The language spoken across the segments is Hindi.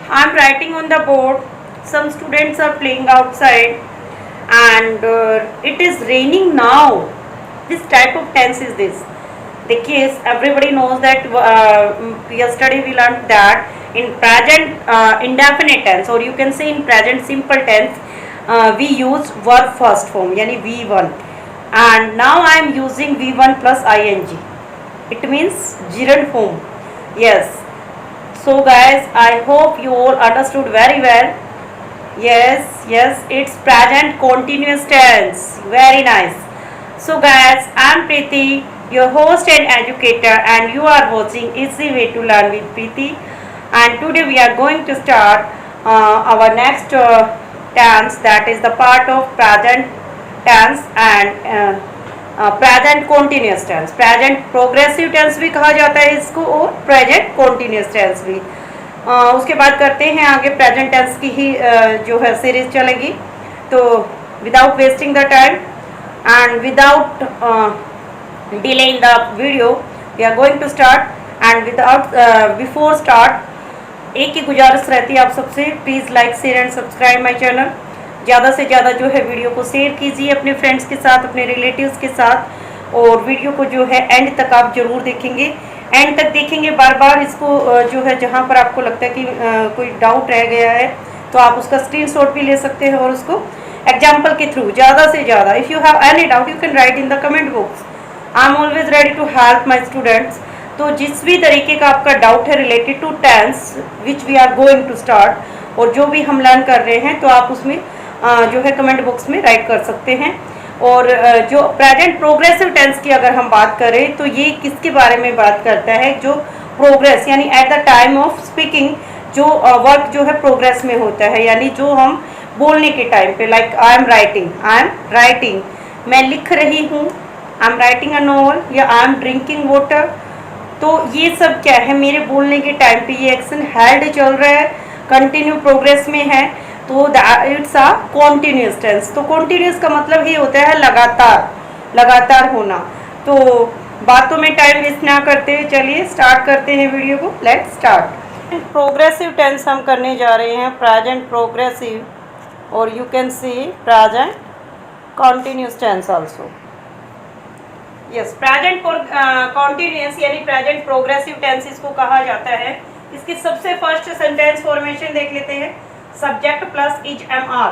I'm writing on the board. Some students are playing outside, and it is raining now. Which type of tense is this? The case everybody knows that yesterday we learned that in present indefinite tense, or you can say in present simple tense, we use verb first form, yani V1, and now I am using V1 plus ing. It means gerund form. Yes. So guys, I hope you all understood very well. Yes, it's present continuous tense. Very nice. So guys, I'm Preeti, your host and educator, and you are watching Easy Way to Learn with Preeti. And today we are going to start our next tense, that is the part of present tense and present continuous tense. Present progressive tense भी कहा जाता है इसको, और प्रेजेंट कॉन्टिन्यूस टेंस भी. उसके बाद करते हैं आगे प्रेजेंट टेंस की ही जो है सीरीज चलेगी. तो without wasting the time and without delay in the video we are going to start. And without before start एक ही गुजारिश रहती है आप सबसे, please like share and subscribe my channel. ज़्यादा से ज़्यादा जो है वीडियो को शेयर कीजिए अपने फ्रेंड्स के साथ, अपने रिलेटिव्स के साथ, और वीडियो को जो है एंड तक आप ज़रूर देखेंगे. एंड तक देखेंगे बार बार इसको, जो है जहाँ पर आपको लगता है कि कोई डाउट रह गया है तो आप उसका स्क्रीनशॉट भी ले सकते हैं और उसको एग्जाम्पल के थ्रू ज़्यादा से ज़्यादा. If you have any doubt you can write in the comment box. I am always ready to help my students. तो जिस भी तरीके का आपका डाउट है related to tense which we are going to start, और जो भी हम लर्न कर रहे हैं, तो आप उसमें जो है कमेंट बॉक्स में राइट कर सकते हैं. और जो प्रेजेंट प्रोग्रेसिव टेंस की अगर हम बात करें तो ये किसके बारे में बात करता है, जो प्रोग्रेस यानी at the time of speaking जो वर्क जो है प्रोग्रेस में होता है, यानी जो हम बोलने के टाइम पे, लाइक आई एम राइटिंग, मैं लिख रही हूँ, I am writing a novel, या आई एम ड्रिंकिंग वाटर. तो ये सब क्या है, मेरे बोलने के टाइम पे ये एक्शन हेल्ड चल रहा है, कंटिन्यू प्रोग्रेस में है, तो इट्स अ कॉन्टिन्यूस टेंस. तो कॉन्टिन्यूस का मतलब ये होता है लगातार होना. तो बातों में टाइम वेस्ट ना करते हुए चलिए स्टार्ट करते हैं वीडियो को. Let's start. प्रोग्रेसिव टेंस हम करने जा रहे हैं, प्रेजेंट प्रोग्रेसिव, और you can see present continuous tense also. Yes, present continuous यानी प्रेजेंट प्रोग्रेसिव टेंस इसको कहा जाता है. इसकी सबसे फर्स्ट सेंटेंस फॉर्मेशन देख लेते हैं. Subject plus is am are,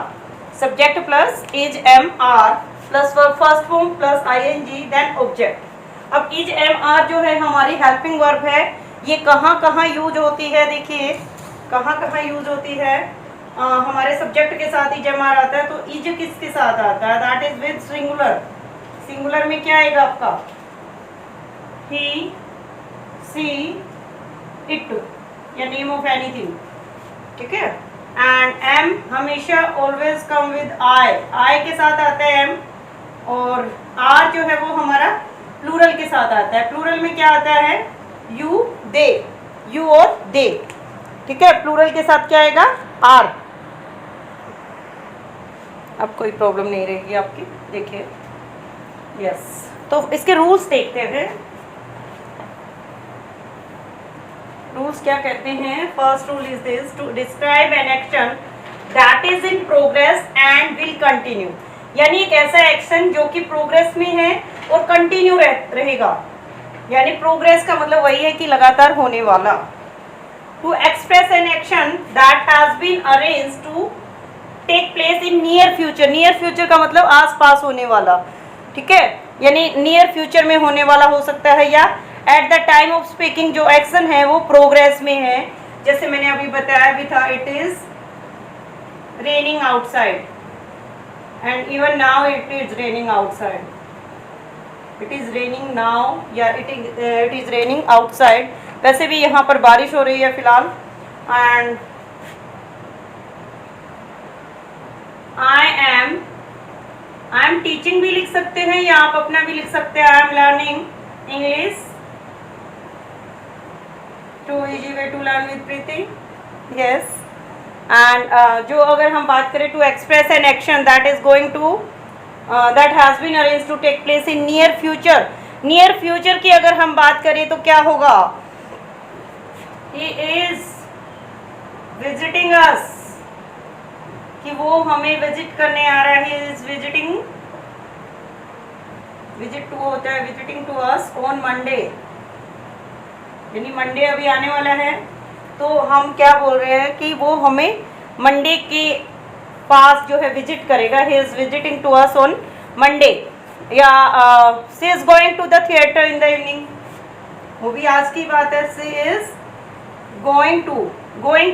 subject plus is am are plus verb first form plus ING then object. अब इज एम आर जो है हमारी हेल्पिंग वर्ब है. ये कहाँ कहाँ यूज होती है, देखिए कहाँ कहाँ यूज होती है. हमारे सब्जेक्ट के साथ इज एम आर आता है. तो इज किसके साथ आता है, that is with singular. Singular में क्या आएगा आपका, ही, सी, इट, या नेम ऑफ एनीथिंग. ठीक है. एंड एम हमेशा ऑलवेज कम विद आई के साथ आता है एम. और आर जो है वो हमारा प्लूरल के साथ आता है. प्लूरल में क्या आता है, यू, दे, यू और दे. ठीक है. प्लूरल के साथ क्या आएगा, आर. अब कोई प्रॉब्लम नहीं रहेगी आपकी. देखिए यस. तो इसके रूल्स देखते हैं. रूल्स क्या कहते हैं. First rule is this, to describe an action that is in progress and will continue. यानी एक ऐसा एक्शन जो कि प्रोग्रेस में है और कंटिन्यू रहेगा. यानी प्रोग्रेस का मतलब वही है कि लगातार होने वाला. To express an action that has been arranged to take place in near future. Near future का मतलब आस पास होने वाला. ठीक है. यानी नियर फ्यूचर में होने वाला हो सकता है, या at the time of speaking जो एक्शन है वो प्रोग्रेस में है. जैसे मैंने अभी बताया भी था, it is raining outside and even now it is raining outside. It is raining now, या इट इज रेनिंग आउटसाइड. वैसे भी यहाँ पर बारिश हो रही है फिलहाल. एंड आई एम टीचिंग भी लिख सकते हैं, या आप अपना भी लिख सकते हैं. I am learning English, too easy way to learn with Preeti. Yes. And जो अगर हम बात करें to express an action that is going to that has been arranged to take place in near future. Near future की अगर हम बात करें तो क्या होगा, ही इज विजिटिंग अस, कि वो हमें विजिट करने आ रहा है, इज विजिटिंग, विजिट टू होता है visiting to us on Monday, यानी मंडे अभी आने वाला है, तो हम क्या बोल रहे हैं कि वो हमें मंडे के पास जो है विजिट करेगा, he is visiting to us on Monday, या she is going to the theatre in the evening, वो भी आज की बात है, सी इज गोइंग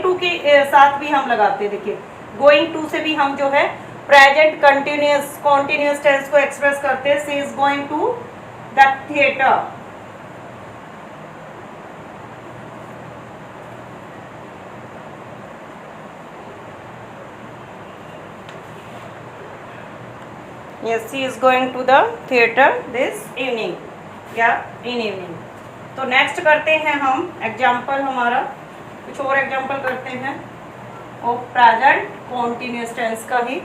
टू के साथ भी हम लगाते हैं, देखिए गोइंग टू से भी हम जो है प्रेजेंट कॉन्टिन्यूस टेंस को एक्सप्रेस करते हैं, she is going to the theatre. Yes, she is going to the theater this evening, या in evening। तो नेक्स्ट करते हैं हम एग्जाम्पल, हमारा कुछ और एग्जाम्पल करते हैं और प्रेजेंट कॉन्टिन्यूस टेंस का ही।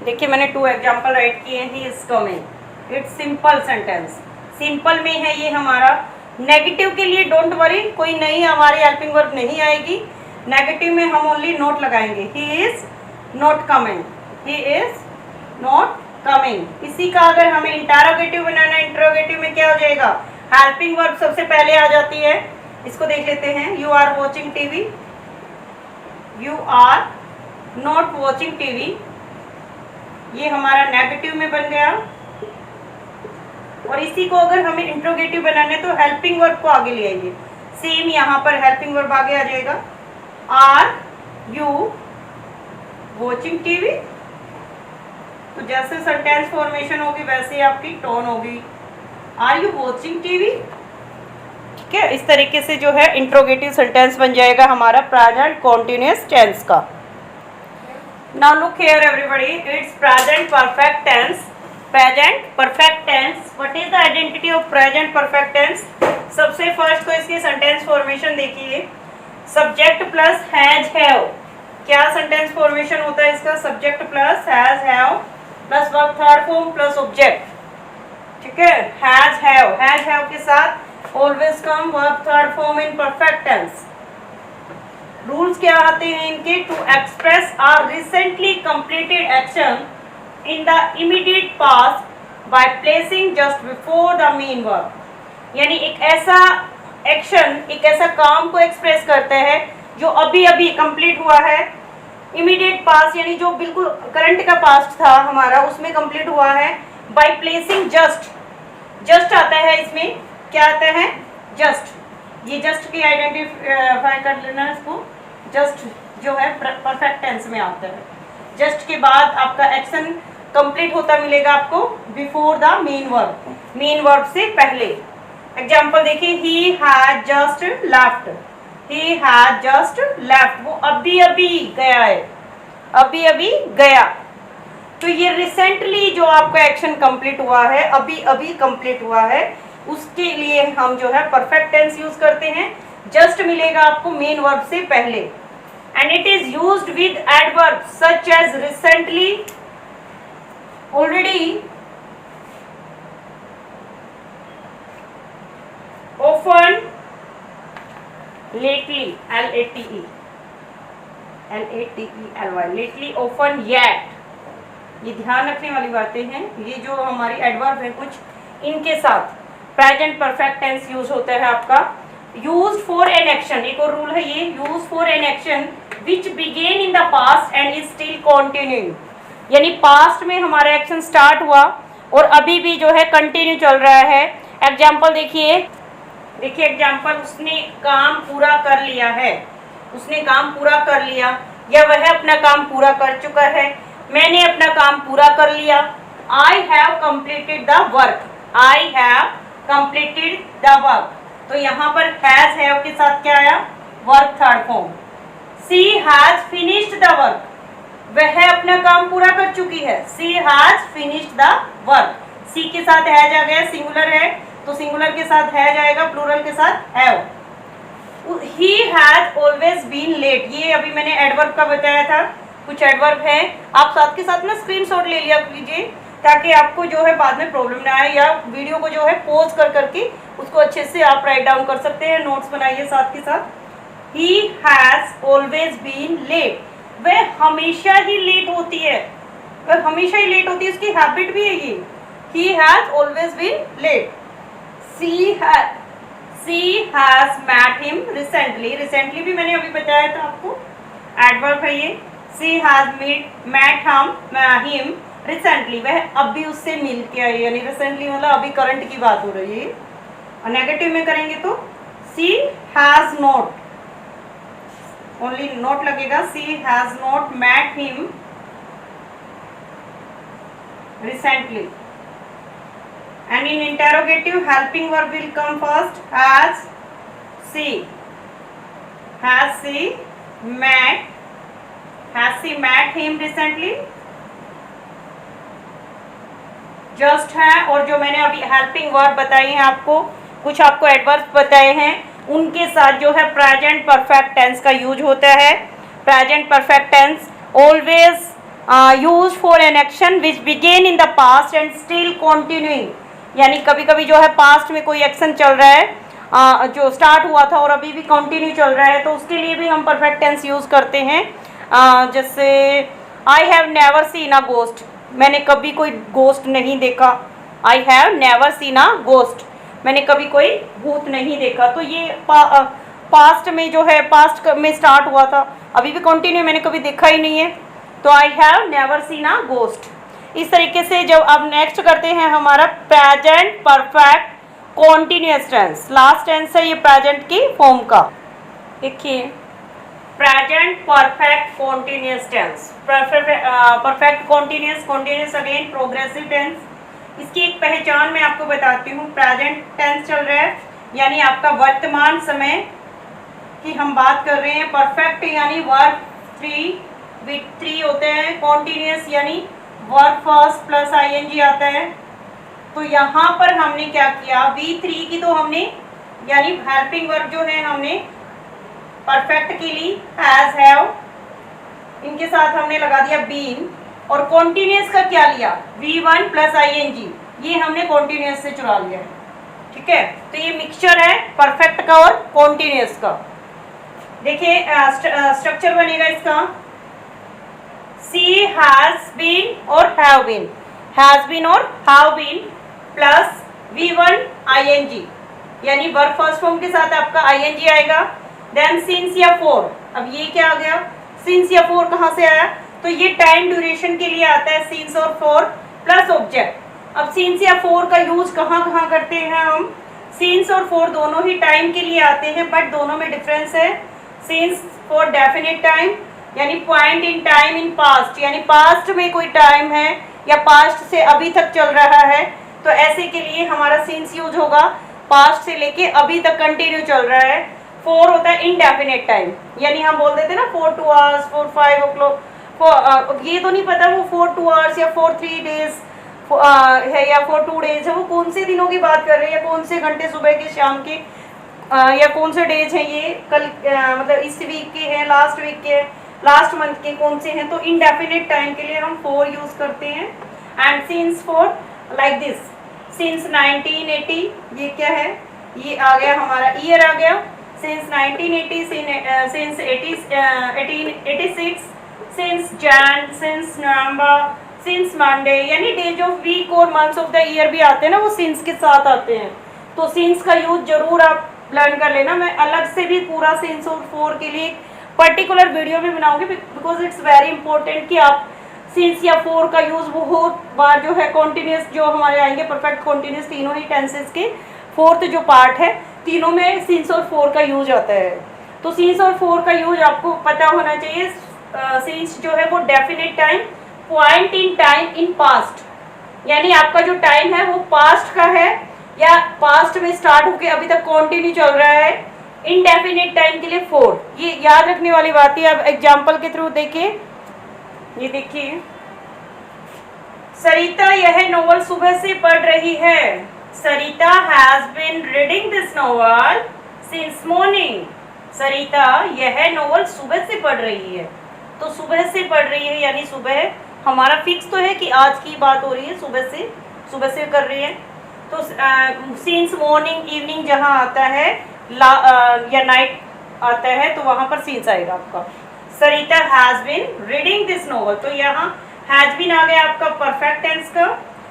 देखिए मैंने 2 एग्जाम्पल राइट किए हैं, he is coming, it's simple sentence, simple में है ये हमारा। नेगेटिव के लिए डोंट वरी, कोई नई हमारी हेल्पिंग वर्ब नहीं आएगी, नेगेटिव में हम ओनली नोट लगाएंगे, he is not coming, he is not coming. इसी का अगर हमें इंटरोगेटिव बनाना है, इंटरोगेटिव में क्या हो जाएगा, हेल्पिंग वर्ब सबसे पहले आ जाती है, इसको देख लेते हैं, you are watching TV, you are not watching TV, ये हमारा नेगेटिव में बन गया। और इसी को अगर हमें इंटरोगेटिव बनाना है तो हेल्पिंग वर्ब को आगे ले आइए, सेम यहाँ पर हेल्पिंग वर्ब आगे आ जाएगा, आर यू वॉचिंग टीवी, तो जैसे सेंटेंस फॉर्मेशन होगी वैसे आपकी टोन होगी, आर यू वॉचिंग टीवी, ठीक है। इस तरीके से जो है इंट्रोगेटिव सेंटेंस बन जाएगा हमारा प्रेजेंट कॉन्टिन्यूस टेंस का। Now look here everybody, it's present perfect tense, present perfect tense. What is the identity of present perfect tense? सबसे फर्स्ट तो इसकी सेंटेंस फॉर्मेशन देखिए, सब्जेक्ट प्लस हैज हैव, क्या सेंटेंस फॉर्मेशन होता है इसका, subject plus has have plus verb third form plus object, ठीक है। हैज हैव के साथ always come verb third form in perfect tense. Rules क्या आते हैं इनके, to express a recently completed action in the immediate past by placing just before the main verb, यानी एक ऐसा एक्शन, एक ऐसा काम को एक्सप्रेस करता है जो अभी अभी कंप्लीट हुआ है, इमीडिएट पास्ट यानी जो बिल्कुल करंट का पास्ट था हमारा उसमें कंप्लीट हुआ है, बाय प्लेसिंग जस्ट आता है इसमें, क्या आता है, जस्ट, ये जस्ट की आइडेंटिफाई कर लेना, इसको जस्ट जो है परफेक्ट टेंस में आता है, जस्ट के बाद आपका एक्शन कंप्लीट होता मिलेगा आपको बिफोर द मेन वर्ब से पहले। एग्जाम्पल देखिए, he had just left, he had just left, वो अभी अभी गया है, अभी अभी गया। तो ये रिसेंटली जो आपका एक्शन कंप्लीट हुआ है, अभी अभी कंप्लीट हुआ है, उसके लिए हम जो है परफेक्ट टेंस यूज करते हैं, जस्ट मिलेगा आपको मेन वर्ब से पहले, and it is used with adverb such as recently, already, often, lately, lately, lately, often, yet, ये ध्यान रखने वाली बातें हैं। ये जो हमारी एडवर्ब है कुछ, इनके साथ प्रेजेंट परफेक्ट टेंस यूज होता है आपका। यूज्ड फॉर एन एक्शन, एक और रूल है ये, use for an action which began in the past and is still continuing, यानी पास्ट में हमारा एक्शन स्टार्ट हुआ और अभी भी जो है कंटिन्यू चल रहा है। एग्जाम्पल देखिए एग्जाम्पल, उसने काम पूरा कर लिया है, उसने काम पूरा कर लिया, या वह अपना काम पूरा कर चुका है, मैंने अपना काम पूरा कर लिया। I have completed the work, I have completed the work, तो यहाँ पर हैज हैव के साथ क्या आया, work third form. She has finished the work, वह अपना काम पूरा कर चुकी है, she has finished the work. She के साथ हैज आ गया, सिंगुलर है तो सिंगुलर के साथ हैज आएगा, प्लूरल के साथ have. He has always been late, ये अभी मैंने एडवर्ब का बताया था, कुछ एडवर्ब है, आप साथ के साथ ना स्क्रीनशॉट ले लिया कीजिए ताकि आपको जो है बाद में प्रॉब्लम ना आए, या वीडियो को जो है पॉज कर करके उसको अच्छे से आप राइट डाउन कर सकते हैं, नोट्स बनाइए साथ के साथ। He has always been late, वह हमेशा ही लेट होती है, वह हमेशा ही लेट होती है, उसकी हैबिट भी है ये। He has always been late. She has met him recently, recently भी मैंने अभी बताया था आपको, एडवर्ब है ये। She has met him recently, वह अभी उससे मिल के आई, यानी रिसेंटली मतलब अभी करंट की बात हो रही है। और नेगेटिव में करेंगे तो she has not, only not लगेगा, she has not met him recently. And in interrogative helping verb will come first, has she met him recently, just है। और जो मैंने अभी हेल्पिंग वर्ब बताई हैं आपको, कुछ आपको एडवर्ब बताए हैं, उनके साथ जो है प्रेजेंट परफेक्ट टेंस का यूज होता है। Present perfect tense always use for an action which began in the past and still continuing, यानी कभी कभी जो है पास्ट में कोई एक्शन चल रहा है, जो स्टार्ट हुआ था और अभी भी कंटिन्यू चल रहा है, तो उसके लिए भी हम परफेक्ट टेंस यूज करते हैं। जैसे आई have never seen a ghost, मैंने कभी कोई गोस्ट नहीं देखा। आई have never seen a ghost, मैंने कभी कोई भूत नहीं देखा। तो ये पास्ट में जो है, पास्ट में स्टार्ट हुआ था, अभी भी कंटिन्यू, मैंने कभी देखा ही नहीं है, तो I have never seen a ghost. इस तरीके से जब अब नेक्स्ट करते हैं हमारा present perfect continuous tense, last tense है ये प्रेजेंट की फॉर्म का। देखिए present perfect continuous tense, perfect continuous again progressive tense. इसकी एक पहचान मैं आपको बताती हूँ। प्रेजेंट टेंस चल रहा है, यानी आपका वर्तमान समय की हम बात कर रहे हैं। परफेक्ट यानी वर्ब थ्री होते हैं, कॉन्टिन्यूअस यानी वर्ब फर्स्ट प्लस आईएनजी आता है। तो यहाँ पर हमने क्या किया, V3 की तो हमने यानी हेल्पिंग वर्ब जो है हमने परफेक्ट के लिए हैज, हैव, इनके साथ हमने लगा दिया बीन। और कॉन्टिन्यूअस का क्या लिया, V1 प्लस आईएनजी, ये हमने कॉन्टिन्यूअस से चुरा लिया है। ठीक है, तो ये मिक्सचर है परफेक्ट का और कॉन्टिन्यूअस का। देखिए स्ट्रक्चर बनेगा इसका, सी हैज बीन और हैव बीन, हैज बीन और have been plus V1 ING, यानी वर्ब फर्स्ट फॉर्म के साथ आपका आईएनजी आएगा। देन सिंस या फॉर, अब ये क्या आ गया, सिंस या फॉर कहाँ से आया, तो ये टाइम ड्यूरेशन के लिए आता है, सिंस और फॉर प्लस ऑब्जेक्ट। अब सिंस या फॉर का यूज कहाँ कहाँ करते हैं हम, सिंस और फॉर दोनों ही टाइम के लिए आते हैं, बट दोनों में डिफरेंस है। सिंस फॉर डेफिनेट टाइम, यानी point in time in past, यानी पास्ट में कोई टाइम है या पास्ट से अभी तक चल रहा है, तो ऐसे के लिए हमारा सिंस यूज होगा, पास्ट से लेके अभी तक कंटिन्यू चल रहा है। फॉर होता है इनडेफिनेट टाइम, यानी हम बोल देते ना 4 2 आवर्स, 4 5 o'clock, ये तो नहीं पता वो 4 2 आवर्स या 4 3 डेज है या 4 2 डेज है, वो कौन से दिनों की बात कर रहे हैं, या कौन से घंटे सुबह के शाम के, या कौन से डेज हैं ये, कल मतलब इस वीक के हैं, लास्ट वीक के, लास्ट मंथ के कौन से हैं। तो इनडेफिनेट टाइम के लिए हम फॉर यूज करते हैं। And since for like this, since 1980, ये क्या है, ये आ गया हमारा ईयर आ गया, since 1980, since 1886, since Jan, since November, since Monday, यानी डेज ऑफ वीक और मंथ्स ऑफ द ईयर भी आते हैं ना, वो सिंस के साथ आते हैं। तो सिंस का यूज जरूर आप लर्न कर लेना। मैं अलग से भी पूरा सिंस और फॉर के लिए पर्टिकुलर वीडियो भी बनाऊंगी, बिकॉज इट्स वेरी इंपॉर्टेंट कि आप सिंस या फॉर का यूज बहुत बार जो है कॉन्टिन्यूस जो हमारे आएंगे परफेक्ट कॉन्टिन्यूस तीनों ही टेंसेस के फोर्थ जो पार्ट है, तीनों में सिंस और फॉर का यूज आता है। तो सिंस और फॉर का यूज आपको पता होना चाहिए। सिंस जो है वो definite time, point in time in past, यानी आपका जो टाइम है वो पास्ट का है या पास्ट में स्टार्ट होके अभी तक कंटिन्यू चल रहा है। इनडेफिनेट टाइम के लिए फॉर, ये याद रखने वाली बात है। अब एग्जांपल के थ्रू देखिए, ये देखिए सरिता यह नोवेल सुबह से पढ़ रही है। Sarita has been reading this novel since morning. Sarita यह नोवेल सुबह से पढ़ रही है, तो सुबह से पढ़ रही है यानी सुबह हमारा फिक्स तो है कि आज की बात हो रही है, सुबह से कर रही है। तो सिंस मॉर्निंग इवनिंग जहाँ आता है या नाइट आता है तो वहां पर सीन्स आएगा आपका। Sarita has been reading this novel, तो यहाँ हैज बीन आ गया आपका परफेक्ट टेंस का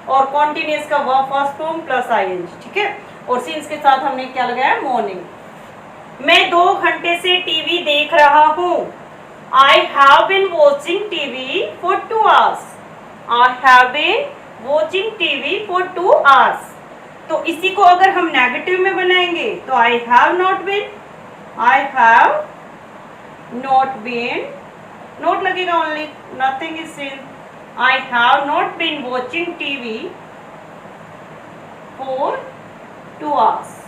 और कॉन्टिन्यूस का verb first form plus ING, ठीक है। और सीन्स के साथ हमने क्या लगाया, मॉर्निंग। मैं 2 घंटे से टीवी देख रहा हूँ। I have been watching TV for 2 hours। I have been watching TV for 2 hours। तो इसी को अगर हम नेगेटिव में बनाएंगे तो I have not been, I have not been, not लगेगा only, nothing is seen. I have not been watching TV for 2 hours।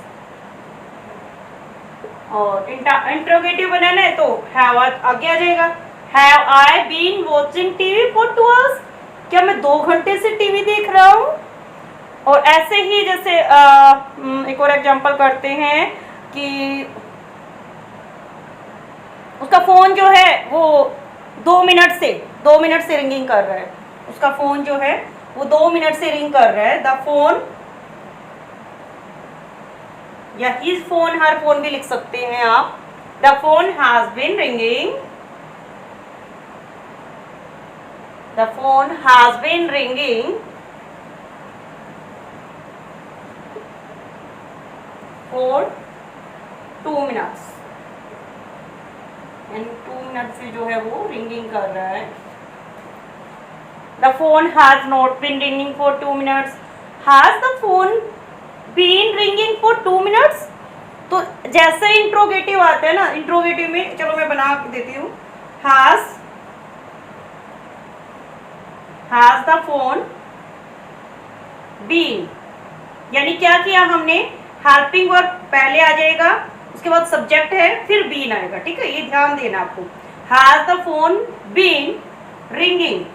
और इंट्रोगेटिव बनाना है तो हैव आगे आ जाएगा। Have I been watching TV for 2 hours, क्या मैं 2 घंटे से टीवी देख रहा हूँ। और ऐसे ही जैसे एक और एग्जांपल करते हैं कि उसका फोन जो है वो 2 मिनट से रिंगिंग कर रहा है। उसका फोन जो है वो 2 मिनट से रिंग कर रहा है। द फोन, या हिज फोन, हर फोन भी लिख सकते हैं आप। The phone has been ringing, the phone has been ringing for 2 minutes। And 2 minute से जो है वो रिंगिंग कर रहा है। The phone has not been ringing for 2 minutes। Has the phone been ringing for 2 minutes। तो जैसे इंट्रोगेटिव आता है ना, इंट्रोगेटिव में चलो मैं बना देती हूँ। हैज द फोन बीन, यानी क्या किया हमने, हेल्पिंग वर्ब पहले आ जाएगा, उसके बाद सब्जेक्ट है, फिर बीन आएगा, ठीक है। ये ध्यान देना आपको। Has the phone been ringing,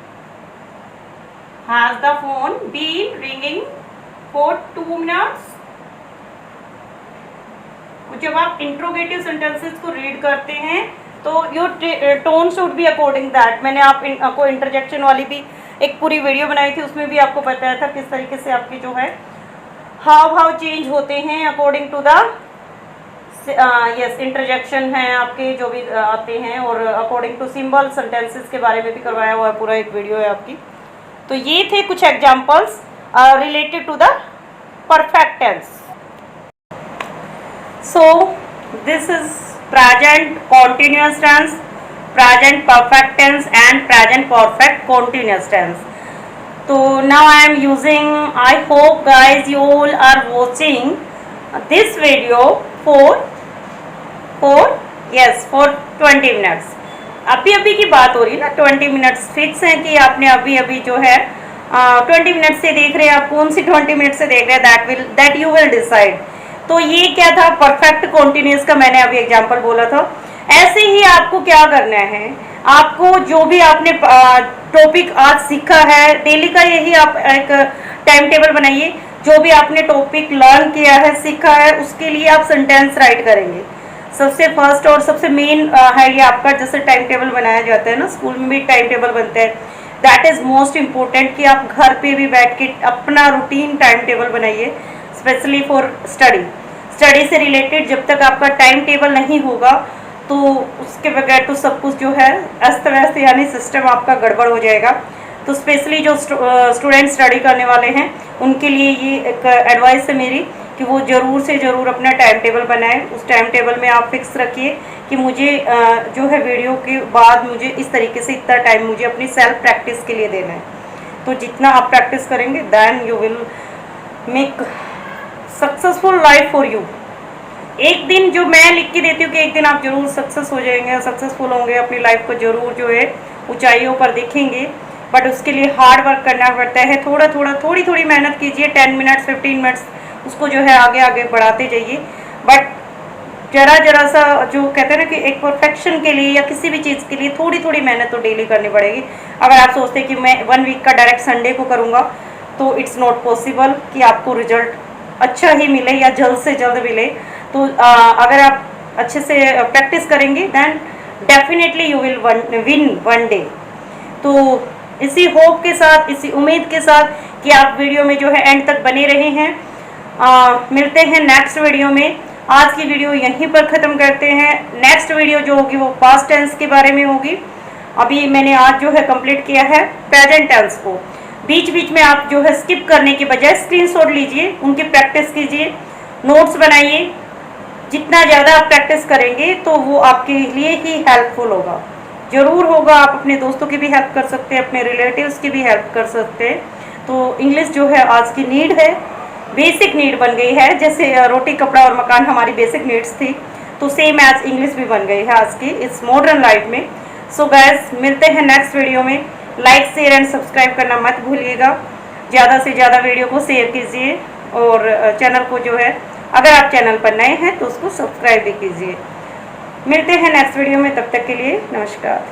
has the phone been ringing for 2 minutes। जब आप इंट्रोगेटिव सेंटेंसेस को रीड करते हैं तो your tone should be according that. मैंने आपको इंटरजेक्शन वाली भी एक पूरी वीडियो बनाई थी, उसमें भी आपको बताया था किस तरीके से आपके जो है हाव भाव चेंज होते हैं according to the yes interjection है आपके जो भी आते हैं, और अकॉर्डिंग टू सिंबल सेंटेंसेस के बारे में भी करवाया हुआ है, पूरा एक वीडियो है आपकी। तो ये थे कुछ examples related to the perfect tense. So this is present continuous tense, present perfect tense and present perfect continuous tense. So now I am using, I hope guys you all are watching this video for 20 minutes। अभी की बात हो रही है ना, 20 मिनट्स फिक्स है कि आपने अभी जो है 20 मिनट से देख रहे हैं, आप कौन सी 20 मिनट से देख रहे हैं, दैट यू विल डिसाइड। तो ये क्या था, परफेक्ट कॉन्टिन्यूस का मैंने अभी एग्जांपल बोला था। ऐसे ही आपको क्या करना है, आपको जो भी आपने टॉपिक आज सीखा है, डेली का यही आप एक टाइम टेबल बनाइए। जो भी आपने टॉपिक लर्न किया है, सीखा है, उसके लिए आप सेंटेंस राइट करेंगे। सबसे फर्स्ट और सबसे मेन है ये आपका, जैसे टाइम टेबल बनाया जाता है ना, स्कूल में भी टाइम टेबल बनता है, दैट इज मोस्ट इम्पोर्टेंट कि आप घर पे भी बैठ के अपना रूटीन टाइम टेबल बनाइए, स्पेशली फॉर स्टडी से रिलेटेड। जब तक आपका टाइम टेबल नहीं होगा तो उसके बगैर तो सब कुछ जो है अस्त व्यस्त, यानी सिस्टम आपका गड़बड़ हो जाएगा। तो स्पेशली जो स्टूडेंट स्टडी करने वाले हैं उनके लिए ये एक एडवाइस है मेरी कि वो ज़रूर से ज़रूर अपना टाइम टेबल बनाएं। उस टाइम टेबल में आप फिक्स रखिए कि मुझे जो है वीडियो के बाद मुझे इस तरीके से इतना टाइम मुझे अपनी सेल्फ प्रैक्टिस के लिए देना है। तो जितना आप प्रैक्टिस करेंगे then you will make successful life for you. एक दिन जो मैं लिख के देती हूँ कि एक दिन आप जरूर सक्सेस हो जाएंगे, सक्सेसफुल होंगे, अपनी लाइफ को जरूर जो है ऊंचाइयों पर देखेंगे, बट उसके लिए हार्ड वर्क करना पड़ता है। थोड़ी थोड़ी मेहनत कीजिए, 10 मिनट्स 15 मिनट्स उसको जो है आगे बढ़ाते जाइए। बट जरा सा जो कहते हैं ना कि एक परफेक्शन के लिए या किसी भी चीज़ के लिए थोड़ी मेहनत तो डेली करनी पड़ेगी। अगर आप सोचते हैं कि मैं 1 वीक का डायरेक्ट संडे को करूँगा तो इट्स नॉट पॉसिबल कि आपको रिजल्ट अच्छा ही मिले या जल्द से जल्द मिले। तो अगर आप अच्छे से प्रैक्टिस करेंगे then definitely you will win one day. तो इसी होप के साथ, इसी उम्मीद के साथ कि आप वीडियो में जो है एंड तक बने रहे हैं। मिलते हैं नेक्स्ट वीडियो में। आज की वीडियो यहीं पर ख़त्म करते हैं। नेक्स्ट वीडियो जो होगी वो पास्ट टेंस के बारे में होगी। अभी मैंने आज जो है कंप्लीट किया है प्रेजेंट टेंस को। बीच बीच में आप जो है स्किप करने के बजाय स्क्रीनशॉट लीजिए, उनकी प्रैक्टिस कीजिए, नोट्स बनाइए। जितना ज़्यादा आप प्रैक्टिस करेंगे तो वो आपके लिए ही हेल्पफुल होगा, ज़रूर होगा। आप अपने दोस्तों की भी हेल्प कर सकते हैं, अपने रिलेटिव्स की भी हेल्प कर सकते हैं। तो इंग्लिश जो है आज की नीड है, बेसिक नीड बन गई है। जैसे रोटी कपड़ा और मकान हमारी बेसिक नीड्स थी, तो सेम एज इंग्लिश भी बन गई है आज की इस मॉडर्न लाइफ में। सो गाइस, मिलते हैं नेक्स्ट वीडियो में। लाइक शेयर एंड सब्सक्राइब करना मत भूलिएगा। ज़्यादा से ज़्यादा वीडियो को शेयर कीजिए और चैनल को जो है, अगर आप चैनल पर नए हैं तो उसको सब्सक्राइब भी कीजिए। मिलते हैं नेक्स्ट वीडियो में, तब तक के लिए नमस्कार।